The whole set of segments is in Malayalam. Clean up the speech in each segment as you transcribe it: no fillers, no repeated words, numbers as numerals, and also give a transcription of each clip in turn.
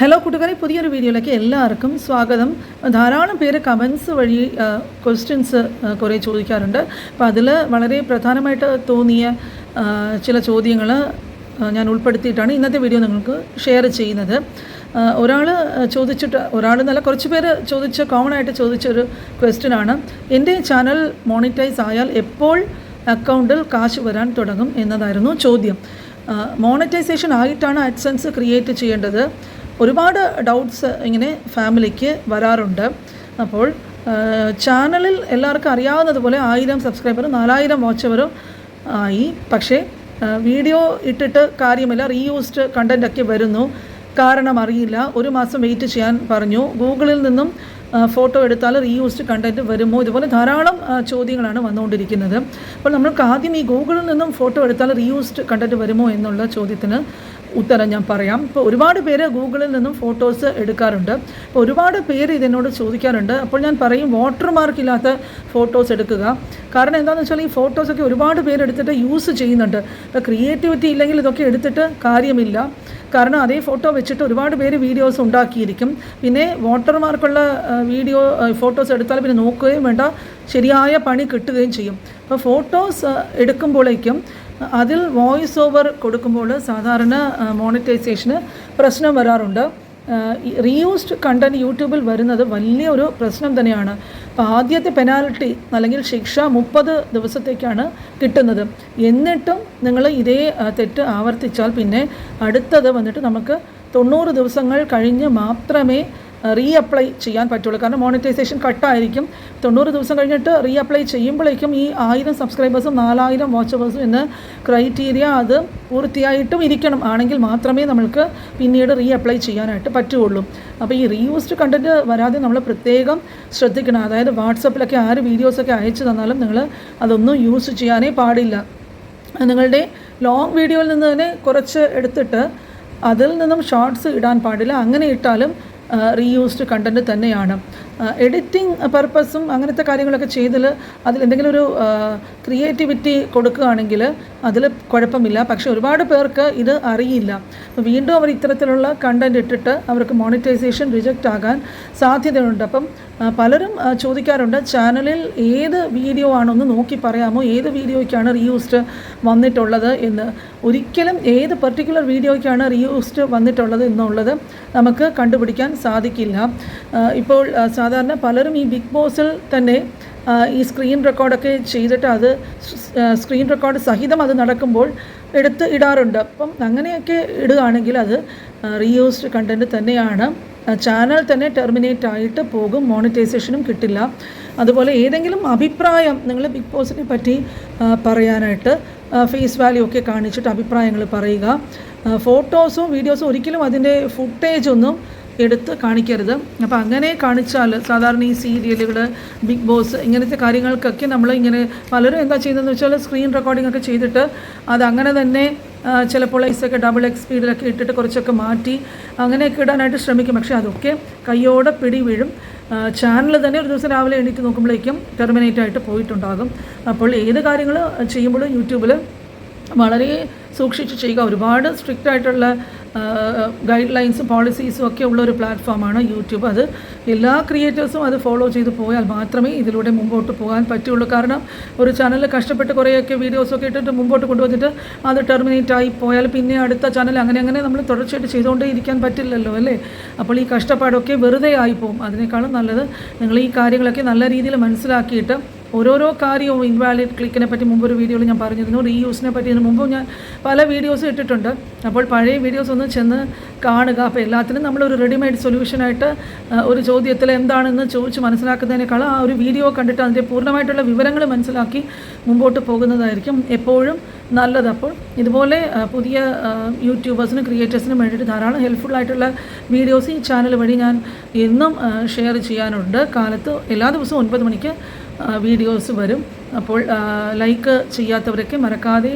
ഹലോ കൂട്ടുകാരെ, പുതിയൊരു വീഡിയോയിലേക്ക് എല്ലാവർക്കും സ്വാഗതം. ധാരാളം പേര് കമൻസ് വഴി ക്വസ്റ്റ്യൻസ് കുറേ ചോദിക്കാറുണ്ട്. അപ്പോൾ അതിൽ വളരെ പ്രധാനമായിട്ട് തോന്നിയ ചില ചോദ്യങ്ങൾ ഞാൻ ഉൾപ്പെടുത്തിയിട്ടാണ് ഇന്നത്തെ വീഡിയോ നിങ്ങൾക്ക് ഷെയർ ചെയ്യുന്നത്. ഒരാളെന്നല്ല, കുറച്ച് പേര് കോമൺ ആയിട്ട് ചോദിച്ചൊരു ക്വസ്റ്റ്യനാണ്, എൻ്റെ ചാനൽ മോണിറ്റൈസ് ആയാൽ എപ്പോൾ അക്കൗണ്ടിൽ കാശ് വരാൻ തുടങ്ങും എന്നതായിരുന്നു ചോദ്യം. മോണിറ്റൈസേഷൻ ആയിട്ടാണ് AdSense ക്രിയേറ്റ് ചെയ്യേണ്ടത്. ഒരുപാട് ഡൗട്ട്സ് ഇങ്ങനെ ഫാമിലിക്ക് വരാറുണ്ട്. അപ്പോൾ ചാനലിൽ എല്ലാവർക്കും അറിയാവുന്നതുപോലെ 1000 സബ്സ്ക്രൈബറും 4000 വാച്ച് അവറും ആയി. പക്ഷേ വീഡിയോ ഇട്ടിട്ട് കാര്യമില്ല, റീയൂസ്ഡ് കണ്ടൻറ്റൊക്കെ വരുന്നു. കാരണം അറിയില്ല. ഒരു മാസം വെയിറ്റ് ചെയ്യാൻ പറഞ്ഞു. ഗൂഗിളിൽ നിന്നും ഫോട്ടോ എടുത്താൽ റീയൂസ്ഡ് കണ്ടൻറ്റ് വരുമോ? ഇതുപോലെ ധാരാളം ചോദ്യങ്ങളാണ് വന്നുകൊണ്ടിരിക്കുന്നത്. അപ്പോൾ നമ്മൾക്ക് ആദ്യം ഈ ഗൂഗിളിൽ നിന്നും ഫോട്ടോ എടുത്താൽ റീയൂസ്ഡ് കണ്ടൻറ്റ് വരുമോ എന്നുള്ള ചോദ്യത്തിന് ഉത്തരം ഞാൻ പറയാം. ഇപ്പോൾ ഒരുപാട് പേര് ഗൂഗിളിൽ നിന്നും ഫോട്ടോസ് എടുക്കാറുണ്ട്. അപ്പോൾ ഒരുപാട് പേര് ഇതിനോട് ചോദിക്കാറുണ്ട്. അപ്പോൾ ഞാൻ പറയും, വാട്ടർമാർക്ക് ഇല്ലാത്ത ഫോട്ടോസ് എടുക്കുക. കാരണം എന്താണെന്ന് വെച്ചാൽ ഈ ഫോട്ടോസൊക്കെ ഒരുപാട് പേര് എടുത്തിട്ട് യൂസ് ചെയ്യുന്നുണ്ട്. ഇപ്പോൾ ക്രിയേറ്റിവിറ്റി ഇല്ലെങ്കിൽ ഇതൊക്കെ എടുത്തിട്ട് കാര്യമില്ല. കാരണം അതേ ഫോട്ടോ വെച്ചിട്ട് ഒരുപാട് പേര് വീഡിയോസ് ഉണ്ടാക്കിയിരിക്കും. പിന്നെ വാട്ടർമാർക്കുള്ള ഫോട്ടോസ് എടുത്താൽ പിന്നെ നോക്കുകയും വേണ്ട, ശരിയായ പണി കിട്ടുകയും ചെയ്യും. അപ്പോൾ ഫോട്ടോസ് എടുക്കുമ്പോഴേക്കും അതിൽ വോയിസ് ഓവർ കൊടുക്കുമ്പോൾ സാധാരണ മോണിറ്റൈസേഷന് പ്രശ്നം വരാറുണ്ട്. റീയൂസ്ഡ് കണ്ടൻറ്റ് യൂട്യൂബിൽ വരുന്നത് വലിയൊരു പ്രശ്നം തന്നെയാണ്. അപ്പോൾ ആദ്യത്തെ പെനാൽറ്റി അല്ലെങ്കിൽ ശിക്ഷ 30 ദിവസത്തേക്കാണ് കിട്ടുന്നത്. എന്നിട്ടും നിങ്ങൾ ഇതേ തെറ്റ് ആവർത്തിച്ചാൽ പിന്നെ അടുത്തത് വന്നിട്ട് നമുക്ക് 90 ദിവസങ്ങൾ കഴിഞ്ഞ് മാത്രമേ അപ്ലൈ ചെയ്യാൻ പറ്റുള്ളൂ. കാരണം മോണിറ്റൈസേഷൻ കട്ടായിരിക്കും. 90 ദിവസം കഴിഞ്ഞിട്ട് അപ്ലൈ ചെയ്യുമ്പോഴേക്കും ഈ 1000 സബ്സ്ക്രൈബേഴ്സും 4000 വാച്ചവേഴ്സും എന്ന ക്രൈറ്റീരിയ അത് പൂർത്തിയായിട്ടും ഇരിക്കണം. ആണെങ്കിൽ മാത്രമേ നമ്മൾക്ക് പിന്നീട് അപ്ലൈ ചെയ്യാനായിട്ട് പറ്റുള്ളൂ. അപ്പോൾ ഈ റീയൂസ്ഡ് കണ്ടൻറ്റ് വരാതെ നമ്മൾ പ്രത്യേകം ശ്രദ്ധിക്കണം. അതായത് വാട്സപ്പിലൊക്കെ ആര് വീഡിയോസൊക്കെ അയച്ചു തന്നാലും നിങ്ങൾ അതൊന്നും യൂസ് ചെയ്യാനേ പാടില്ല. നിങ്ങളുടെ ലോങ് വീഡിയോയിൽ നിന്ന് തന്നെ കുറച്ച് എടുത്തിട്ട് അതിൽ നിന്നും ഷോർട്സ് ഇടാൻ പാടില്ല. അങ്ങനെ ഇട്ടാലും റീയൂസ്ഡ് കണ്ടൻറ്റ് തന്നെയാണ്. എഡിറ്റിംഗ് പർപ്പസും അങ്ങനത്തെ കാര്യങ്ങളൊക്കെ ചെയ്തതിൽ അതിലെന്തെങ്കിലും ഒരു ക്രിയേറ്റിവിറ്റി കൊടുക്കുകയാണെങ്കിൽ അതിൽ കുഴപ്പമില്ല. പക്ഷേ ഒരുപാട് പേർക്ക് ഇത് അറിയില്ല. വീണ്ടും അവർ ഇത്തരത്തിലുള്ള കണ്ടൻറ്റ് ഇട്ടിട്ട് അവർക്ക് മോണിറ്റൈസേഷൻ റിജക്റ്റ് ആകാൻ സാധ്യതയുണ്ട്. അപ്പം പലരും ചോദിക്കാറുണ്ട്, ചാനലിൽ ഏത് വീഡിയോ ആണെന്ന് നോക്കി പറയാമോ, ഏത് വീഡിയോയ്ക്കാണ് റീയൂസ്ഡ് വന്നിട്ടുള്ളത് എന്ന്. ഒരിക്കലും ഏത് പർട്ടിക്കുലർ വീഡിയോയ്ക്കാണ് റീയൂസ്ഡ് വന്നിട്ടുള്ളത് എന്നുള്ളത് നമുക്ക് കണ്ടുപിടിക്കാൻ സാധിക്കില്ല. ഇപ്പോൾ സാധാരണ പലരും ഈ ബിഗ് ബോസിൽ തന്നെ ഈ സ്ക്രീൻ റെക്കോർഡൊക്കെ ചെയ്തിട്ട് അത് സ്ക്രീൻ റെക്കോർഡ് സഹിതം അത് നടക്കുമ്പോൾ എടുത്ത് ഇടാറുണ്ട്. അപ്പം അങ്ങനെയൊക്കെ ഇടുകയാണെങ്കിൽ അത് റീയൂസ്ഡ് കണ്ടൻറ്റ് തന്നെയാണ്. ചാനൽ തന്നെ ടെർമിനേറ്റ് ആയിട്ട് പോകും, മോണിറ്റൈസേഷനും കിട്ടില്ല. അതുപോലെ ഏതെങ്കിലും അഭിപ്രായം നിങ്ങൾ ബിഗ് ബോസിനെ പറ്റി പറയാനായിട്ട് ഫേസ് വാല്യൂ ഒക്കെ കാണിച്ചിട്ട് അഭിപ്രായങ്ങൾ പറയുക. ഫോട്ടോസും വീഡിയോസും ഒരിക്കലും അതിൻ്റെ ഫുട്ടേജൊന്നും എടുത്ത് കാണിക്കരുത്. അപ്പോൾ അങ്ങനെ കാണിച്ചാൽ സാധാരണ ഈ സീരിയലുകൾ, ബിഗ് ബോസ് ഇങ്ങനത്തെ കാര്യങ്ങൾക്കൊക്കെ നമ്മളിങ്ങനെ പലരും എന്താ ചെയ്യുന്നതെന്ന് വെച്ചാൽ സ്ക്രീൻ റെക്കോർഡിംഗ് ഒക്കെ ചെയ്തിട്ട് അതങ്ങനെ തന്നെ ചിലപ്പോൾ ഐസൊക്കെ ഡബിൾ X സ്പീഡിലൊക്കെ ഇട്ടിട്ട് കുറച്ചൊക്കെ മാറ്റി അങ്ങനെയൊക്കെ ഇടാനായിട്ട് ശ്രമിക്കും. പക്ഷേ അതൊക്കെ കയ്യോടെ പിടി വീഴും. ചാനൽ തന്നെ ഒരു ദിവസം രാവിലെ എണീറ്റ് നോക്കുമ്പോഴേക്കും ടെർമിനേറ്റ് ആയിട്ട് പോയിട്ടുണ്ടാകും. അപ്പോൾ ഏത് കാര്യങ്ങൾ ചെയ്യുമ്പോഴും യൂട്യൂബിൽ വളരെ സൂക്ഷിച്ച് ചെയ്യുക. ഒരുപാട് സ്ട്രിക്റ്റ് ആയിട്ടുള്ള ഗൈഡ് ലൈൻസും പോളിസീസും ഒക്കെ ഉള്ളൊരു പ്ലാറ്റ്ഫോമാണ് യൂട്യൂബ്. അത് എല്ലാ ക്രിയേറ്റേഴ്സും അത് ഫോളോ ചെയ്ത് പോയാൽ മാത്രമേ ഇതിലൂടെ മുമ്പോട്ട് പോകാൻ പറ്റുള്ളൂ. കാരണം ഒരു ചാനലിൽ കഷ്ടപ്പെട്ട് കുറേയൊക്കെ വീഡിയോസൊക്കെ ഇട്ടിട്ട് മുമ്പോട്ട് കൊണ്ടുവന്നിട്ട് അത് ടെർമിനേറ്റ് ആയി പോയാൽ പിന്നെ അടുത്ത ചാനൽ അങ്ങനെ നമ്മൾ തുടർച്ചയായിട്ട് ചെയ്തുകൊണ്ടേ ഇരിക്കാൻ പറ്റില്ലല്ലോ, അല്ലേ? അപ്പോൾ ഈ കഷ്ടപ്പാടൊക്കെ വെറുതെ ആയിപ്പോവും. അതിനേക്കാളും നല്ലത് നിങ്ങൾ ഈ കാര്യങ്ങളൊക്കെ നല്ല രീതിയിൽ മനസ്സിലാക്കിയിട്ട് ഓരോരോ കാര്യവും ഇൻവാലിഡ് ക്ലിക്കിനെ പറ്റി മുമ്പൊരു വീഡിയോയിൽ ഞാൻ പറഞ്ഞിരുന്നു. റീയൂസിനെ പറ്റി ഇതിന് മുമ്പും ഞാൻ പല വീഡിയോസ് ഇട്ടിട്ടുണ്ട്. അപ്പോൾ പഴയ വീഡിയോസ് ഒന്ന് ചെന്ന് കാണുക. അപ്പോൾ എല്ലാത്തിനും നമ്മളൊരു റെഡിമെയ്ഡ് സൊല്യൂഷനായിട്ട് ഒരു ചോദ്യത്തിൽ എന്താണെന്ന് ചോദിച്ച് മനസ്സിലാക്കുന്നതിനേക്കാളും ആ ഒരു വീഡിയോ കണ്ടിട്ട് അതിൻ്റെ പൂർണ്ണമായിട്ടുള്ള വിവരങ്ങൾ മനസ്സിലാക്കി മുമ്പോട്ട് പോകുന്നതായിരിക്കും എപ്പോഴും നല്ലത്. അപ്പോൾ ഇതുപോലെ പുതിയ യൂട്യൂബേഴ്സിനും ക്രിയേറ്റേഴ്സിനും വേണ്ടിയിട്ട് ധാരാളം ഹെൽപ്ഫുള്ളായിട്ടുള്ള വീഡിയോസ് ഈ ചാനൽ വഴി ഞാൻ എന്നും ഷെയർ ചെയ്യാനുണ്ട്. കാലത്ത് എല്ലാ ദിവസവും 9 മണിക്ക് വീഡിയോസ് വരും. അപ്പോൾ ലൈക്ക് ചെയ്യാത്തവരൊക്കെ മറക്കാതെ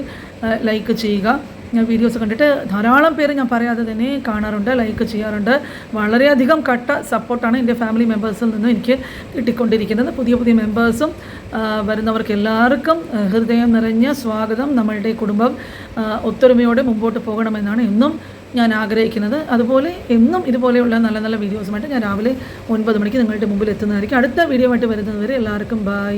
ലൈക്ക് ചെയ്യുക. ഞാൻ വീഡിയോസ് കണ്ടിട്ട് ധാരാളം പേര് ഞാൻ പറയാതെ തന്നെ കാണാറുണ്ട്, ലൈക്ക് ചെയ്യാറുണ്ട്. വളരെയധികം കട്ട സപ്പോർട്ടാണ് എൻ്റെ ഫാമിലി മെമ്പേഴ്സിൽ നിന്നും എനിക്ക് കിട്ടിക്കൊണ്ടിരിക്കുന്നത്. പുതിയ മെമ്പേഴ്സും വരുന്നവർക്ക് എല്ലാവർക്കും ഹൃദയം നിറഞ്ഞ സ്വാഗതം. നമ്മളുടെ കുടുംബം ഒത്തൊരുമയോടെ മുമ്പോട്ട് പോകണമെന്നാണ് എന്നും ഞാൻ ആഗ്രഹിക്കുന്നത്. അതുപോലെ എന്നും ഇതുപോലെയുള്ള നല്ല നല്ല വീഡിയോസുമായിട്ട് ഞാൻ രാവിലെ 9 മണിക്ക് നിങ്ങളുടെ മുമ്പിൽ എത്തുന്നതായിരിക്കും. അടുത്ത വീഡിയോ ആയിട്ട് വരുന്നത് വരെ എല്ലാവർക്കും ബൈ.